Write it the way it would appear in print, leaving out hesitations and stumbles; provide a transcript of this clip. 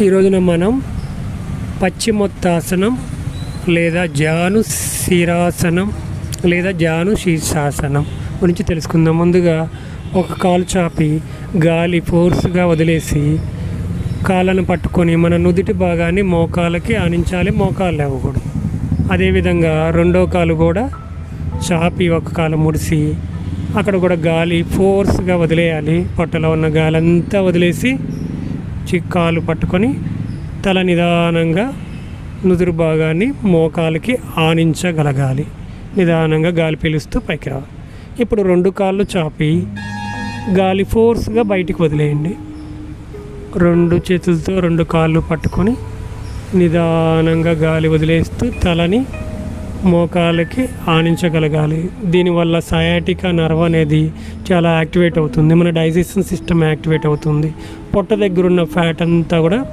ఈ రోజున మనం పశ్చిమోత్తాసనం లేదా జాను శిరాసనం లేదా జాను శీర్షాసనం గురించి తెలుసుకుందాం. ముందుగా ఒక కాలు చాపి గాలి ఫోర్స్గా వదిలేసి కాళ్ళను పట్టుకొని మన నుదిటి భాగాన్ని మోకాలకి ఆనించాలి, మోకాలు లేవకూడదు. అదేవిధంగా రెండో కాలు కూడా చాపి ఒక కాలు ముడిసి అక్కడ కూడా గాలి ఫోర్స్గా వదిలేయాలి. పొట్టలో ఉన్న గాలి అంతా వదిలేసి కాలు పట్టుకొని తల నిదానంగా నుదురు భాగాన్ని మోకాలకి ఆనించగలగాలి. నిదానంగా గాలి పీలుస్తూ పైకి రావాలి. ఇప్పుడు రెండు కాళ్ళు చాపి గాలి ఫోర్స్గా బయటికి వదిలేయండి. రెండు చేతులతో రెండు కాళ్ళు పట్టుకొని నిదానంగా గాలి వదిలేస్తూ తలని మోకాలకి ఆనించగలగాలి. దీనివల్ల సయాటికా నర్వ్ అనేది చాలా యాక్టివేట్ అవుతుంది. మన డైజెషన్ సిస్టమ్ యాక్టివేట్ అవుతుంది. పొట్ట దగ్గర ఉన్న ఫ్యాట్ అంతా కూడా